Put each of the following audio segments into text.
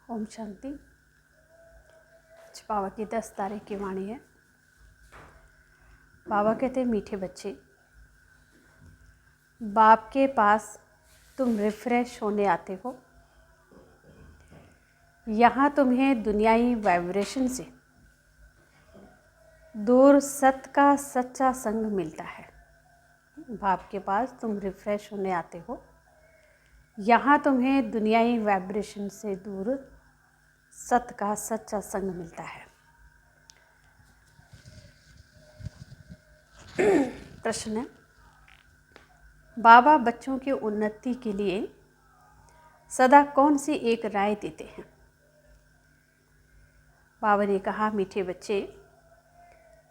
ओम शांति। बाबा की 10 तारीख की वाणी है। बाबा कहते, मीठे बच्चे, बाप के पास तुम रिफ्रेश होने आते हो। यहाँ तुम्हें दुनियाई वाइब्रेशन से दूर सत्य का सच्चा संग मिलता है। बाप के पास तुम रिफ्रेश होने आते हो। यहाँ तुम्हें दुनियाई वाइब्रेशन से दूर सत्य का सच्चा संग मिलता है। प्रश्न है, बाबा बच्चों की उन्नति के लिए सदा कौन सी एक राय देते हैं? बाबा ने कहा, मीठे बच्चे,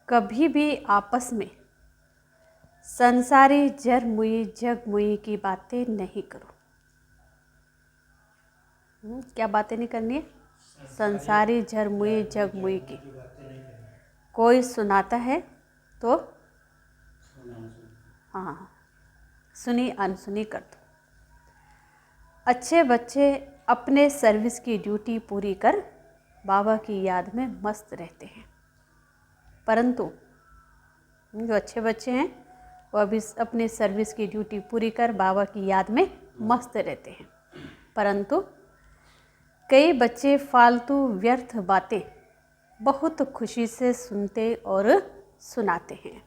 कभी भी आपस में संसारी जर मुई जग मुई की बातें नहीं करो। क्या बातें नहीं करनी है? संसारी जर मुई जग मुई की। कोई सुनाता है तो हाँ, सुनी अनसुनी कर दो। अच्छे बच्चे अपने सर्विस की ड्यूटी पूरी कर बाबा की याद में मस्त रहते हैं, परंतु जो अच्छे बच्चे हैं वो अभी अपने सर्विस की ड्यूटी पूरी कर बाबा की याद में मस्त रहते हैं, परंतु कई बच्चे फालतू व्यर्थ बातें बहुत खुशी से सुनते और सुनाते हैं।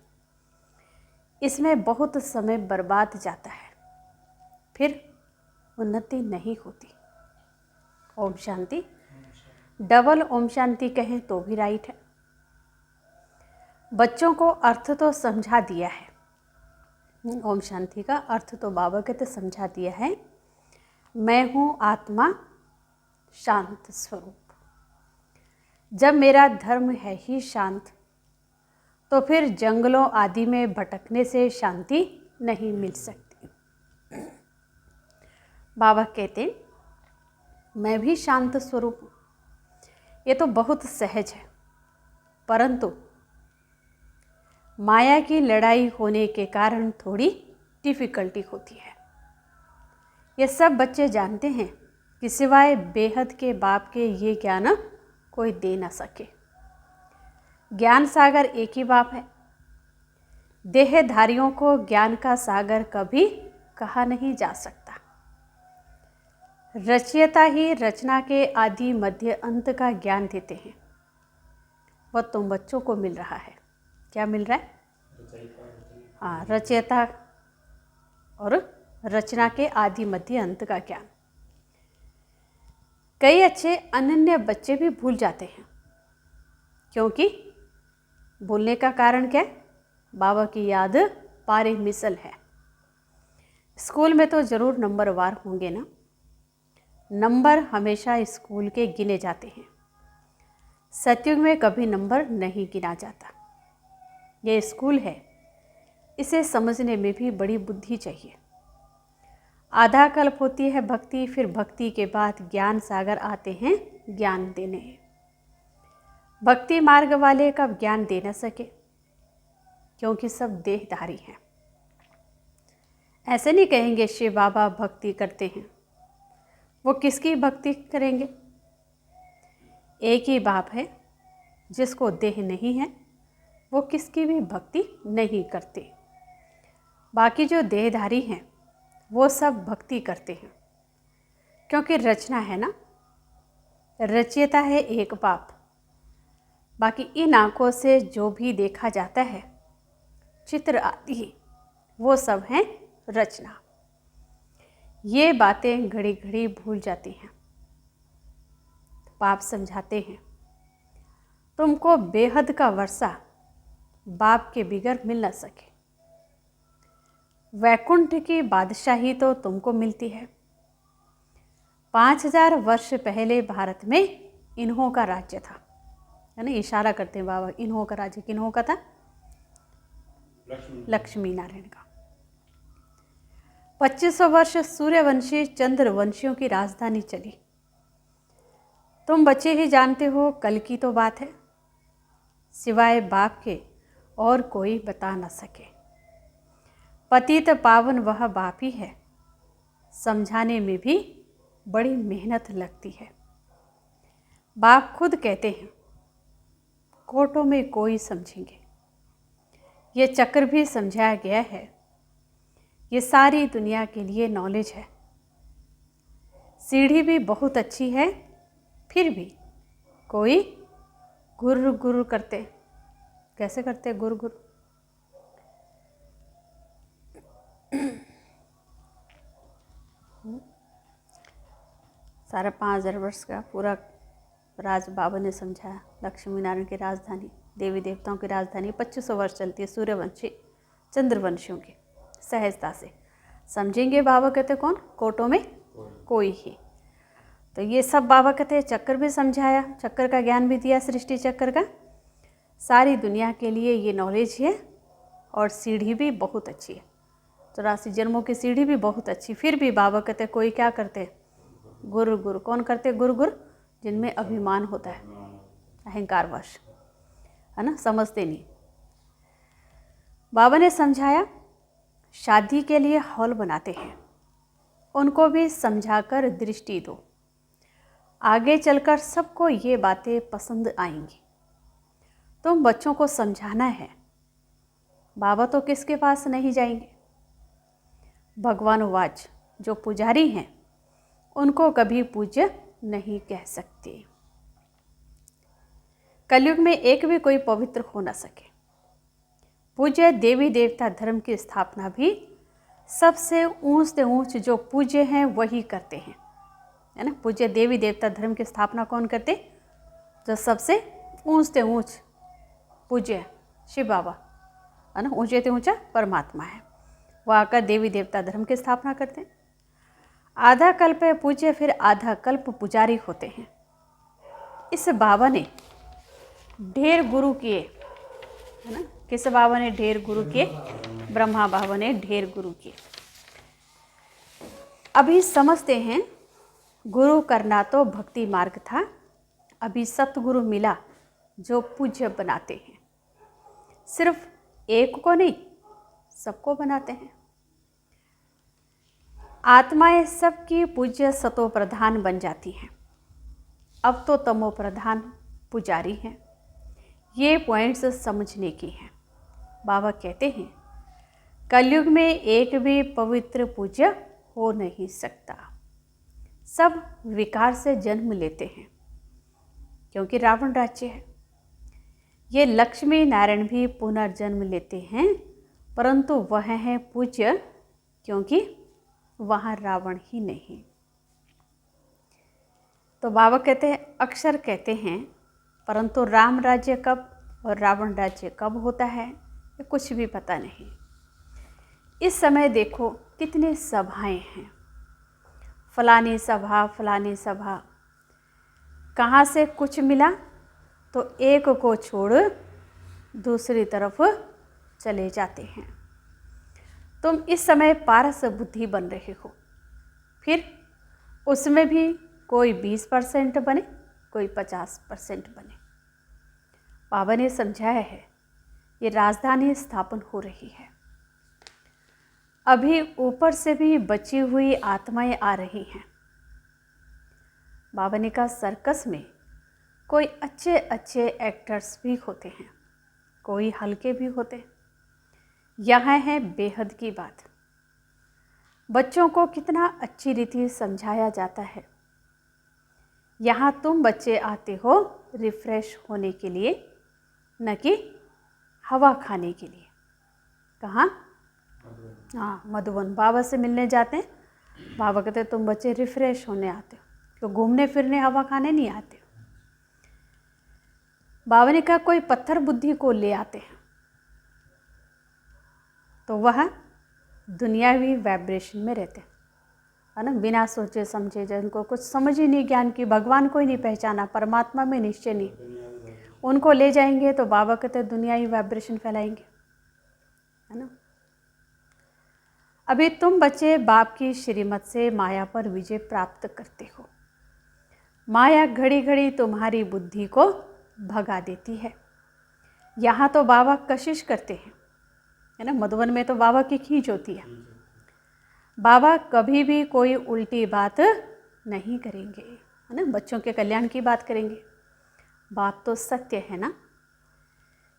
इसमें बहुत समय बर्बाद जाता है, फिर उन्नति नहीं होती। ओम शांति। डबल ओम शांति कहें तो भी राइट है। बच्चों को अर्थ तो समझा दिया है। ओम शांति का अर्थ तो बाबा कहते समझा दिया है। मैं हूँ आत्मा शांत स्वरूप। जब मेरा धर्म है ही शांत, तो फिर जंगलों आदि में भटकने से शांति नहीं मिल सकती। बाबा कहते, मैं भी शांत स्वरूप हूँ। ये तो बहुत सहज है, परंतु माया की लड़ाई होने के कारण थोड़ी डिफिकल्टी होती है। ये सब बच्चे जानते हैं कि सिवाय बेहद के बाप के ये ज्ञान कोई दे ना सके। ज्ञान सागर एक ही बाप है। देहधारियों को ज्ञान का सागर कभी कहा नहीं जा सकता। रचयिता ही रचना के आदि मध्य अंत का ज्ञान देते हैं। वह तुम बच्चों को मिल रहा है। क्या मिल रहा है? हाँ, रचयिता और रचना के आदि मध्य अंत का ज्ञान। कई अच्छे अनन्य बच्चे भी भूल जाते हैं, क्योंकि भूलने का कारण क्या है? बाबा की याद पारे मिसल है। स्कूल में तो जरूर नंबरवार होंगे ना। नंबर हमेशा स्कूल के गिने जाते हैं। सतयुग में कभी नंबर नहीं गिना जाता। यह स्कूल है, इसे समझने में भी बड़ी बुद्धि चाहिए। आधा कल्प होती है भक्ति, फिर भक्ति के बाद ज्ञान सागर आते हैं ज्ञान देने। भक्ति मार्ग वाले कब ज्ञान दे न सके, क्योंकि सब देहधारी हैं। ऐसे नहीं कहेंगे शिव बाबा भक्ति करते हैं। वो किसकी भक्ति करेंगे? एक ही बाप है, जिसको देह नहीं है वो किसकी भी भक्ति नहीं करते। बाकी जो देहधारी हैं वो सब भक्ति करते हैं, क्योंकि रचना है ना। रचयिता है एक बाप। बाकी इन आंखों से जो भी देखा जाता है, चित्र आदि, वो सब हैं रचना। ये बातें घड़ी घड़ी भूल जाती हैं। बाप समझाते हैं, तुमको बेहद का वर्षा बाप के बिगर मिल न सके। वैकुंठ की बादशाही तो तुमको मिलती है। 5000 वर्ष पहले भारत में इन्हों का राज्य था, है ना। इशारा करते हैं बाबा, इन्हों का राज्य किन्हों का था? लक्ष्मी नारायण का। 2500 वर्ष सूर्यवंशी चंद्रवंशियों की राजधानी चली। तुम बच्चे ही जानते हो, कल की तो बात है। सिवाय बाप के और कोई बता न सके। पतित पावन वह बाप ही है। समझाने में भी बड़ी मेहनत लगती है। बाप खुद कहते हैं, कोटों में कोई समझेंगे। ये चक्र भी समझाया गया है, ये सारी दुनिया के लिए नॉलेज है। सीढ़ी भी बहुत अच्छी है, फिर भी कोई गुर गुर करते। कैसे करते गुर गुर? सारा 5000 वर्ष का पूरा राज बाबा ने समझाया। लक्ष्मी नारायण की राजधानी, देवी देवताओं की राजधानी 2500 वर्ष चलती है, सूर्यवंशी चंद्रवंशियों की। सहजता से समझेंगे बाबा कहते कौन? कोटों में कोई ही। तो ये सब बाबा कहते हैं। चक्र भी समझाया, चक्र का ज्ञान भी दिया, सृष्टि चक्र का। सारी दुनिया के लिए ये नॉलेज है। और सीढ़ी भी बहुत अच्छी है, 84 जन्मों की सीढ़ी भी बहुत अच्छी। फिर भी बाबा कहते कोई क्या करते? गुरु गुरु। कौन करते गुरु गुरु? जिनमें अभिमान होता है, अहंकारवश, है ना, समझते नहीं। बाबा ने समझाया शादी के लिए हॉल बनाते हैं, उनको भी समझाकर दृष्टि दो। आगे चलकर सबको ये बातें पसंद आएंगी। तुम बच्चों को समझाना है। बाबा तो किसके पास नहीं जाएंगे? भगवान वाच जो पुजारी हैं उनको कभी पूज्य नहीं कह सकते। कलयुग में एक भी कोई पवित्र हो न सके। पूज्य देवी देवता धर्म की स्थापना भी सबसे ऊंच से ऊंच जो पूज्य हैं वही करते हैं, है ना। पूज्य देवी देवता धर्म की स्थापना कौन करते? जो सबसे ऊंच से ऊंच पूज्य शिव बाबा, है ना, ऊंचे से ऊंचा परमात्मा है, वो आकर देवी देवता धर्म की स्थापना करते हैं। आधा कल्प है पूज्य, फिर आधा कल्प पुजारी होते हैं। इस बाबा ने ढेर गुरु किए, है ना। किस बाबा ने ढेर गुरु किए? ब्रह्मा बाबा ने ढेर गुरु किए। अभी समझते हैं गुरु करना तो भक्ति मार्ग था, अभी सतगुरु मिला जो पूज्य बनाते हैं। सिर्फ एक को नहीं, सबको बनाते हैं। आत्माएं सबकी पूज्य सतो प्रधान बन जाती हैं। अब तो तमो प्रधान पुजारी हैं। ये पॉइंट्स समझने की हैं। बाबा कहते हैं कलयुग में एक भी पवित्र पूज्य हो नहीं सकता। सब विकार से जन्म लेते हैं, क्योंकि रावण राज्य है। ये लक्ष्मी नारायण भी पुनर्जन्म लेते हैं, परंतु वह है पूज्य, क्योंकि वहाँ रावण ही नहीं। तो बाबा कहते हैं, अक्षर कहते हैं, परंतु राम राज्य कब और रावण राज्य कब होता है ये कुछ भी पता नहीं। इस समय देखो कितनी सभाएं हैं, फलानी सभा फलानी सभा। कहाँ से कुछ मिला तो एक को छोड़ दूसरी तरफ चले जाते हैं। तुम इस समय पारस बुद्धि बन रहे हो, फिर उसमें भी कोई 20% बने, कोई 50% बने। बाबा ने समझाया है ये राजधानी स्थापन हो रही है। अभी ऊपर से भी बची हुई आत्माएं आ रही हैं। बाबा ने कहा सर्कस में कोई अच्छे अच्छे एक्टर्स भी होते हैं, कोई हल्के भी होते हैं। यहाँ है बेहद की बात। बच्चों को कितना अच्छी रीति समझाया जाता है। यहाँ तुम बच्चे आते हो रिफ्रेश होने के लिए, न कि हवा खाने के लिए। कहाँ? हाँ, मधुबन। बाबा से मिलने जाते हैं। बाबा कहते तुम बच्चे रिफ्रेश होने आते हो, तो घूमने फिरने हवा खाने नहीं आते हो। बाबा ने कहा कोई पत्थर बुद्धि को ले आते हैं, तो वह दुनियावी वाइब्रेशन में रहते हैं, है ना। बिना सोचे समझे, जिनको कुछ समझ ही नहीं, ज्ञान की, भगवान को ही नहीं पहचाना, परमात्मा में निश्चय नहीं, उनको ले जाएंगे तो बाबा कहते दुनियावी वाइब्रेशन फैलाएंगे, है ना। अभी तुम बच्चे बाप की श्रीमत से माया पर विजय प्राप्त करते हो। माया घड़ी घड़ी तुम्हारी बुद्धि को भगा देती है। यहाँ तो बाबा कशिश करते हैं, है ना। मधुबन में तो बाबा की खींच होती है। बाबा कभी भी कोई उल्टी बात नहीं करेंगे, है ना, बच्चों के कल्याण की बात करेंगे। बात तो सत्य है ना।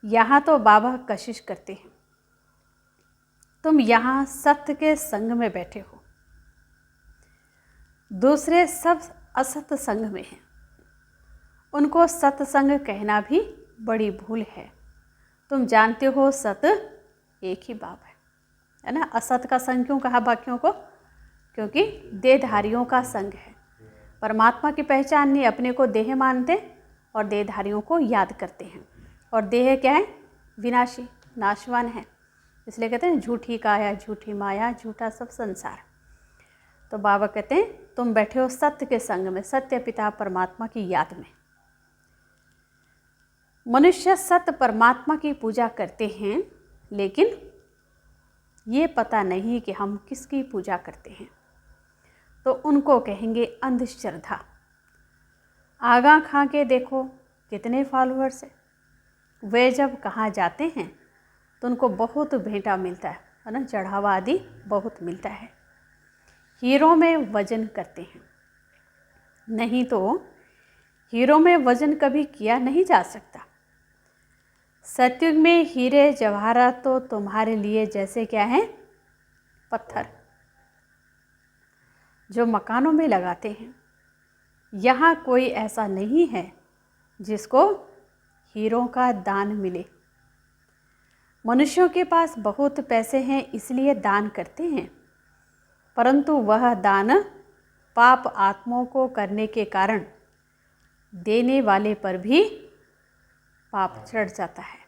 यहाँ तो बाबा कशिश करते हैं, तुम यहाँ सत्य के संग में बैठे हो, दूसरे सब असत संग में हैं। उनको सत्संग कहना भी बड़ी भूल है। तुम जानते हो सत एक ही बाप है ना। असत का संग क्यों कहा बाकियों को? क्योंकि देहधारियों का संग है। परमात्मा की पहचान नहीं, अपने को देह मानते और देहधारियों को याद करते हैं। और देह क्या है? विनाशी, नाशवान है। इसलिए कहते हैं झूठी काया, झूठी माया, झूठा सब संसार। तो बाबा कहते हैं तुम बैठे हो सत्य के संग में, सत्य पिता परमात्मा की याद में। मनुष्य सत्य परमात्मा की पूजा करते हैं, लेकिन ये पता नहीं कि हम किसकी पूजा करते हैं। तो उनको कहेंगे अंधश्रद्धा। आगा खा के देखो कितने फॉलोअर्स हैं। वे जब कहाँ जाते हैं तो उनको बहुत भेंटा मिलता है ना, चढ़ावा आदि बहुत मिलता है। हीरो में वजन करते हैं, नहीं तो हीरो में वजन कभी किया नहीं जा सकता। सतयुग में हीरे जवाहरात तो तुम्हारे लिए जैसे क्या है? पत्थर जो मकानों में लगाते हैं। यहाँ कोई ऐसा नहीं है जिसको हीरों का दान मिले। मनुष्यों के पास बहुत पैसे हैं इसलिए दान करते हैं, परंतु वह दान पाप आत्माओं को करने के कारण देने वाले पर भी पाप चढ़ जाता है।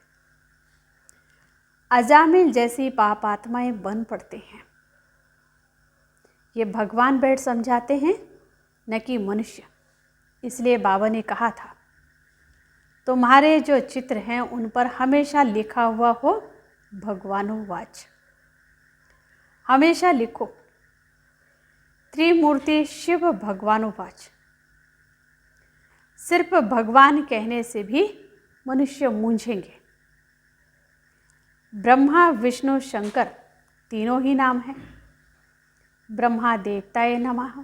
अजामिल जैसी पाप आत्माएं बन पड़ते हैं। ये भगवान बैठ समझाते हैं, न कि मनुष्य। इसलिए बाबा ने कहा था तुम्हारे जो चित्र हैं उन पर हमेशा लिखा हुआ हो भगवानोवाच। हमेशा लिखो त्रिमूर्ति शिव भगवानोवाच। सिर्फ भगवान कहने से भी मनुष्य मूंझेंगे। ब्रह्मा विष्णु शंकर तीनों ही नाम हैं। ब्रह्मा देवताए नमः,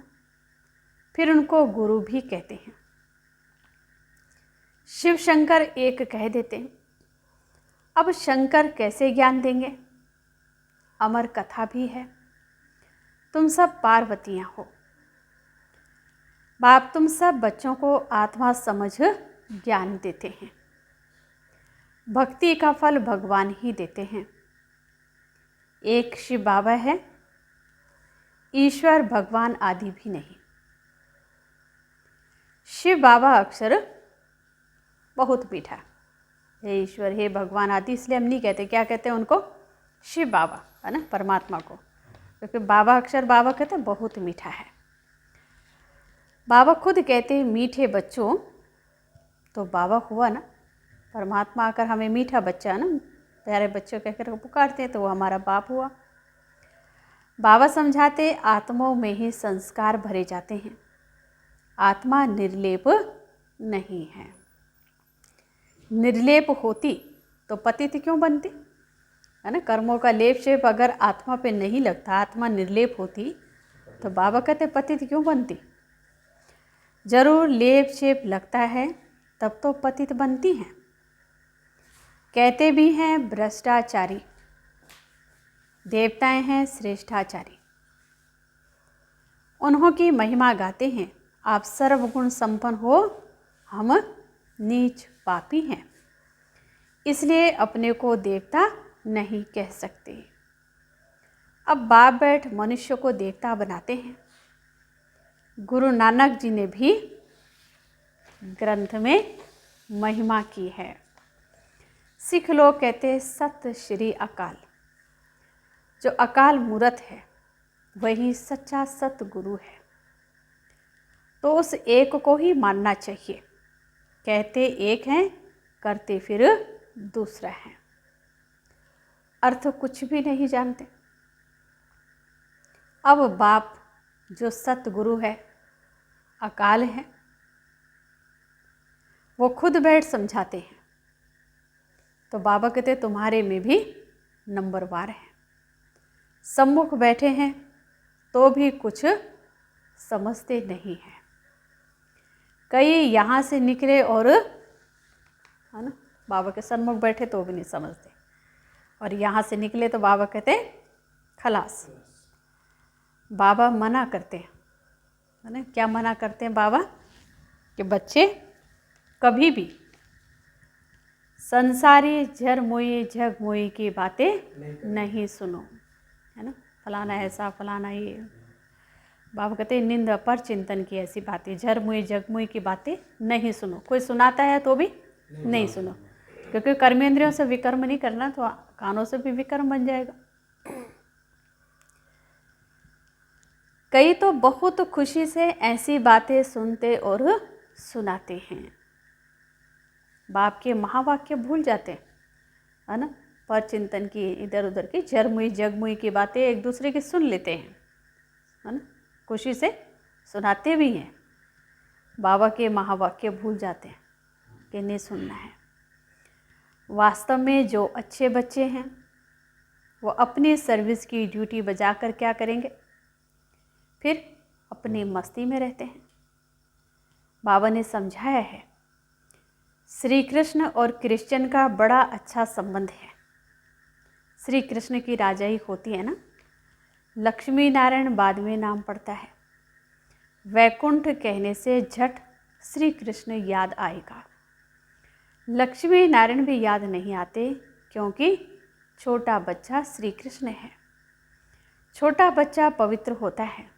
फिर उनको गुरु भी कहते हैं। शिव शंकर एक कह देते हैं। अब शंकर कैसे ज्ञान देंगे? अमर कथा भी है। तुम सब पार्वतियां हो। बाप तुम सब बच्चों को आत्मा समझ ज्ञान देते हैं। भक्ति का फल भगवान ही देते हैं। एक शिव बाबा है, ईश्वर भगवान आदि भी नहीं। शिव बाबा अक्षर बहुत मीठा, हे ईश्वर हे भगवान आदि इसलिए हम नहीं कहते। क्या कहते हैं उनको? शिव बाबा, है ना, परमात्मा को। क्योंकि बाबा अक्षर बाबा कहते हैं बहुत मीठा है। बाबा खुद कहते हैं मीठे बच्चों, तो बाबा हुआ ना। परमात्मा आकर हमें मीठा बच्चा ना, प्यारे बच्चों कहकर पुकारते हैं, तो वो हमारा बाप हुआ। बाबा समझाते आत्माओं में ही संस्कार भरे जाते हैं। आत्मा निर्लेप नहीं है। निर्लेप होती तो पतित क्यों बनती, है ना। कर्मों का लेप शेप अगर आत्मा पे नहीं लगता, आत्मा निर्लेप होती, तो बाबा कहते पतित क्यों बनती। जरूर लेप शेप लगता है तब तो पतित बनती हैं। कहते भी हैं भ्रष्टाचारी, देवताएं हैं श्रेष्ठाचारी। उन्हों की महिमा गाते हैं, आप सर्वगुण संपन्न हो, हम नीच पापी हैं, इसलिए अपने को देवता नहीं कह सकते। अब बाप बैठ मनुष्य को देवता बनाते हैं। गुरु नानक जी ने भी ग्रंथ में महिमा की है। सिख लोग कहते हैं सत श्री अकाल। जो अकाल मूर्त है वही सच्चा सतगुरु है। तो उस एक को ही मानना चाहिए। कहते एक हैं, करते फिर दूसरा है। अर्थ कुछ भी नहीं जानते। अब बाप जो सतगुरु है, अकाल है, वो खुद बैठ समझाते हैं। तो बाबा कहते तुम्हारे में भी नंबरवार है। सम्मुख बैठे हैं तो भी कुछ समझते नहीं हैं। कई यहाँ से निकले और, है ना, बाबा के सन्मुख बैठे तो भी नहीं समझते, और यहाँ से निकले तो बाबा कहते खलास। बाबा मना करते हैं, है ना, क्या मना करते हैं बाबा, कि बच्चे कभी भी संसारी झरमोई झगमोई की बातें नहीं सुनो, है ना, फलाना ऐसा फलाना ये। बाबा कहते हैं निंदा पर चिंतन की ऐसी बातें, झरमुई जगमुई की बातें नहीं सुनो। कोई सुनाता है तो भी नहीं सुनो, क्योंकि कर्मेंद्रियों से विकर्म नहीं करना, तो कानों से भी विकर्म बन जाएगा। कई तो बहुत खुशी से ऐसी बातें सुनते और सुनाते हैं, बाप के महावाक्य भूल जाते हैं, है ना, पर चिंतन की इधर उधर की झरमुई जगमुई की बातें एक दूसरे की सुन लेते हैं, है ना, खुशी से सुनाते भी हैं, बाबा के महावाक्य भूल जाते हैं कि नहीं सुनना है। वास्तव में जो अच्छे बच्चे हैं वो अपनी सर्विस की ड्यूटी बजा कर क्या करेंगे, फिर अपनी मस्ती में रहते हैं। बाबा ने समझाया है श्री कृष्ण और क्रिश्चियन का बड़ा अच्छा संबंध है। श्री कृष्ण की राजाई होती है ना, लक्ष्मी नारायण बाद में नाम पड़ता है। वैकुंठ कहने से झट श्री कृष्ण याद आएगा, लक्ष्मी नारायण भी याद नहीं आते, क्योंकि छोटा बच्चा श्री कृष्ण है। छोटा बच्चा पवित्र होता है,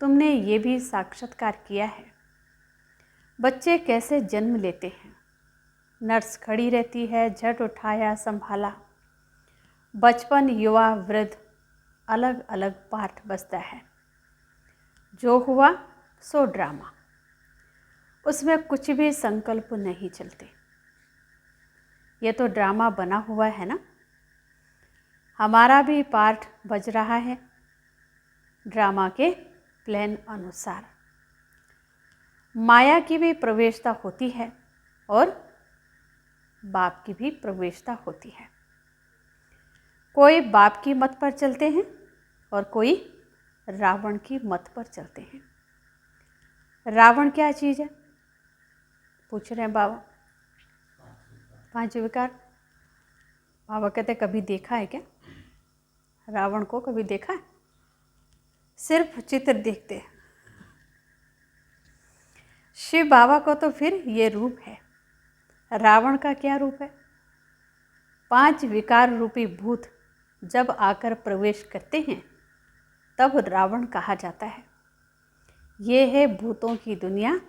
तुमने ये भी साक्षात्कार किया है। बच्चे कैसे जन्म लेते हैं, नर्स खड़ी रहती है, झट उठाया संभाला। बचपन युवा वृद्ध अलग अलग पाठ बजता है। जो हुआ सो ड्रामा, उसमें कुछ भी संकल्प नहीं चलते। ये तो ड्रामा बना हुआ है ना, हमारा भी पाठ बज रहा है ड्रामा के प्लान अनुसार। माया की भी प्रवेशता होती है और बाप की भी प्रवेशता होती है। कोई बाप की मत पर चलते हैं और कोई रावण की मत पर चलते हैं। रावण क्या चीज़ है, पूछ रहे हैं बाबा। 5 विकार। बाबा कहते कभी देखा है क्या रावण को, कभी देखा है? सिर्फ चित्र देखते हैं। शिव बाबा को तो फिर ये रूप है, रावण का क्या रूप है? 5 विकार रूपी भूत जब आकर प्रवेश करते हैं तब रावण कहा जाता है। ये है भूतों की दुनिया,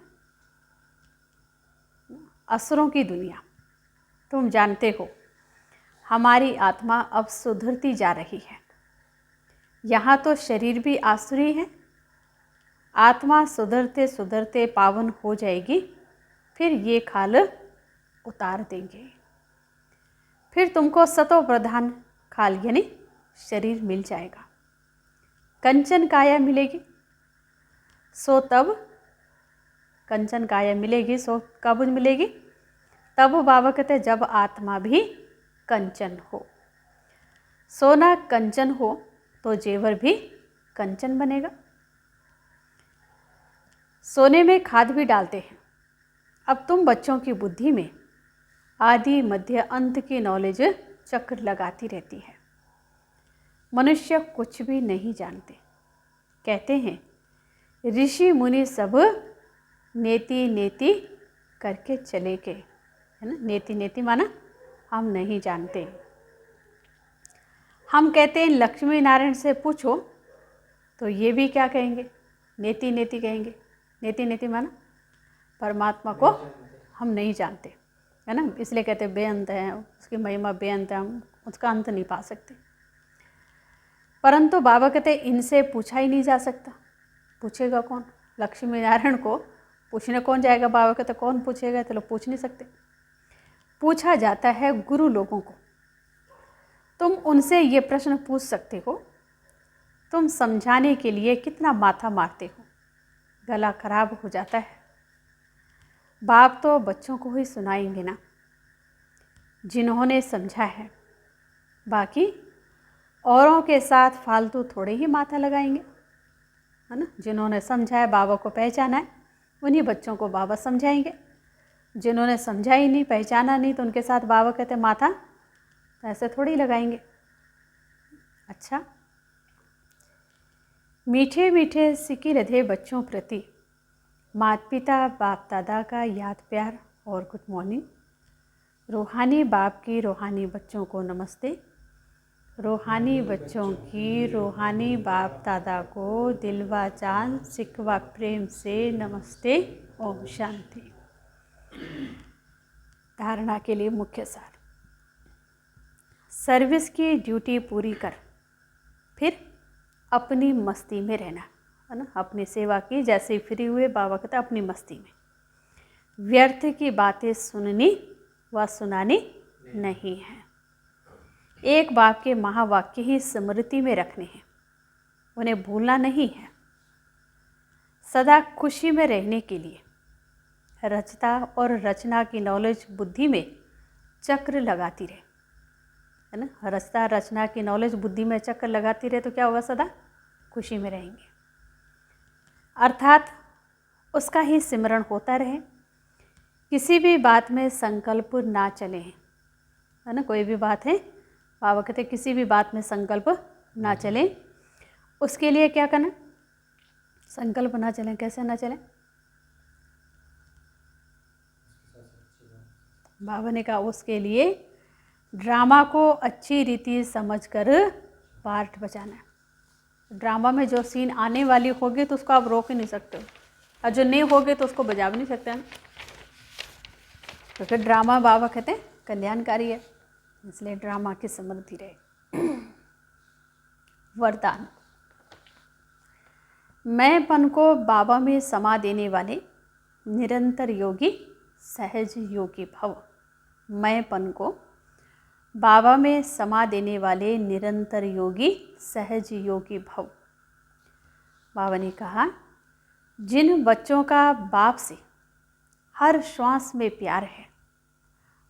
असुरों की दुनिया। तुम जानते हो हमारी आत्मा अब सुधरती जा रही है। यहाँ तो शरीर भी आसुरी है, आत्मा सुधरते सुधरते पावन हो जाएगी, फिर ये खाल उतार देंगे, फिर तुमको सतो प्रधान खाल यानी शरीर मिल जाएगा। कंचन काया मिलेगी, सो तब कंचन काया मिलेगी, सो कब मिलेगी? तब बाबा कहते जब आत्मा भी कंचन हो। सोना कंचन हो तो जेवर भी कंचन बनेगा। सोने में खाद भी डालते हैं। अब तुम बच्चों की बुद्धि में आदि मध्य अंत की नॉलेज चक्र लगाती रहती है। मनुष्य कुछ भी नहीं जानते। कहते हैं ऋषि मुनि सब नेति नेति करके चले गए, है ना। नेति नेति माना हम नहीं जानते। हम कहते हैं लक्ष्मी नारायण से पूछो तो ये भी क्या कहेंगे, नेति नेति कहेंगे। नेति नेति माना परमात्मा को हम नहीं जानते, है ना, इसलिए कहते बेअंत है, उसकी महिमा बेअंत है, हम उसका अंत नहीं पा सकते। परंतु बाबा कहते इनसे पूछा ही नहीं जा सकता। पूछेगा कौन? लक्ष्मी नारायण को पूछने कौन जाएगा? बाबा कहते कौन पूछेगा, तो लोग पूछ नहीं सकते। पूछा जाता है गुरु लोगों को। तुम उनसे ये प्रश्न पूछ सकते हो, तुम समझाने के लिए कितना माथा मारते हो, गला खराब हो जाता है। बाप तो बच्चों को ही सुनाएंगे ना जिन्होंने समझा है, बाकी औरों के साथ फालतू थोड़े ही माथा लगाएंगे, है ना। जिन्होंने समझा है, बाबा को पहचाना है, उन्हीं बच्चों को बाबा समझाएंगे। जिन्होंने समझा ही नहीं, पहचाना नहीं, तो उनके साथ बाबा कहते माथा तो ऐसे थोड़ी लगाएंगे। अच्छा, मीठे मीठे सिकी रधे बच्चों प्रति माता पिता बाप दादा का याद प्यार और गुड मॉर्निंग। रूहानी बाप की रूहानी बच्चों को नमस्ते। रूहानी बच्चों की रूहानी बाप दादा को दिलवा चांद सिकवा प्रेम से नमस्ते। ओम शांति। धारणा के लिए मुख्य सार। सर्विस की ड्यूटी पूरी कर, फिर अपनी मस्ती में रहना, है ना। अपनी सेवा की, जैसे ही फ्री हुए बाबा कहते अपनी मस्ती में। व्यर्थ की बातें सुननी व सुनानी नहीं है। एक बाप के महावाक्य ही स्मृति में रखने हैं, उन्हें भूलना नहीं है। सदा खुशी में रहने के लिए रचता और रचना की नॉलेज बुद्धि में चक्र लगाती रहे, है ना। रचता रचना की नॉलेज बुद्धि में चक्र लगाती रहे तो क्या होगा, सदा खुशी में रहेंगे। अर्थात उसका ही सिमरण होता रहे। किसी भी बात में संकल्प ना चले, है ना। कोई भी बात है, बाबा कहते किसी भी बात में संकल्प ना चले। उसके लिए क्या करना, संकल्प ना चले। कैसे ना चले, बाबा ने कहा उसके लिए ड्रामा को अच्छी रीति समझकर पार्ट बजाना है। ड्रामा में जो सीन आने वाली होगी तो उसको आप रोक ही नहीं सकते हो, और जो नहीं होगी तो उसको बजा भी नहीं सकते हैं। तो फिर ड्रामा बाबा कहते हैं कल्याणकारी है, इसलिए ड्रामा की स्मृति रहे। वरदान। मैंपन को बाबा में समा देने वाले निरंतर योगी सहज योगी भव। मैंपन को बाबा में समा देने वाले निरंतर योगी सहज योगी भव। बाबा ने कहा, जिन बच्चों का बाप से हर श्वास में प्यार है,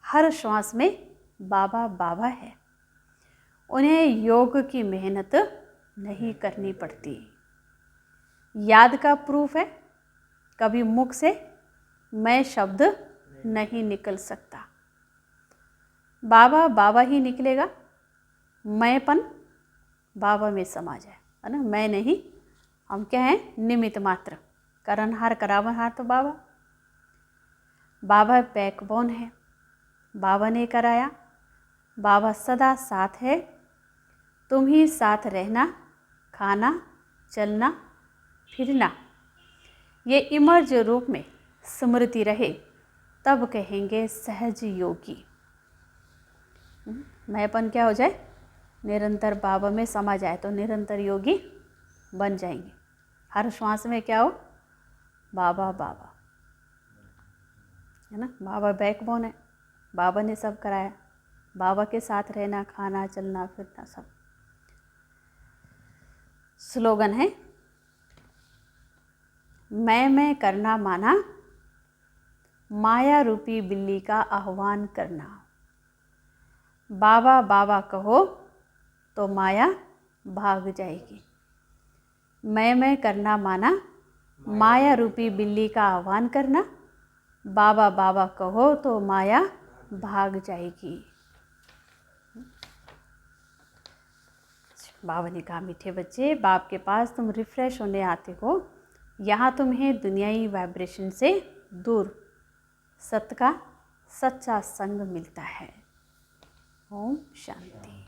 हर श्वास में बाबा बाबा है, उन्हें योग की मेहनत नहीं करनी पड़ती। याद का प्रूफ है, कभी मुख से मैं शब्द नहीं निकल सकता, बाबा बाबा ही निकलेगा। मैंपन बाबा में समा जाए, है ना। मैं नहीं, हम क्या हैं, निमित्त मात्र। करनहार करावनहार तो बाबा। बाबा बैकबोन है, बाबा ने कराया। बाबा सदा साथ है, तुम ही साथ रहना, खाना, चलना, फिरना, ये इमर्ज रूप में स्मृति रहे, तब कहेंगे सहज योगी। मैंपन क्या हो जाए, निरंतर बाबा में समा जाए तो निरंतर योगी बन जाएंगे। हर श्वास में क्या हो, बाबा बाबा, है ना। बाबा बैकबोन है, बाबा ने सब कराया। बाबा के साथ रहना, खाना, चलना, फिरना, सब। स्लोगन है, मैं करना माना, माया रूपी बिल्ली का आह्वान करना। बाबा बाबा कहो तो माया भाग जाएगी। मैं करना माना, माया रूपी बिल्ली का आह्वान करना। बाबा बाबा कहो तो माया भाग जाएगी। बाबा ने कहा, मीठे बच्चे, बाप के पास तुम रिफ्रेश होने आते हो, यहाँ तुम्हें दुनियाई वाइब्रेशन से दूर सत्य का सच्चा संग मिलता है। ओम शांति।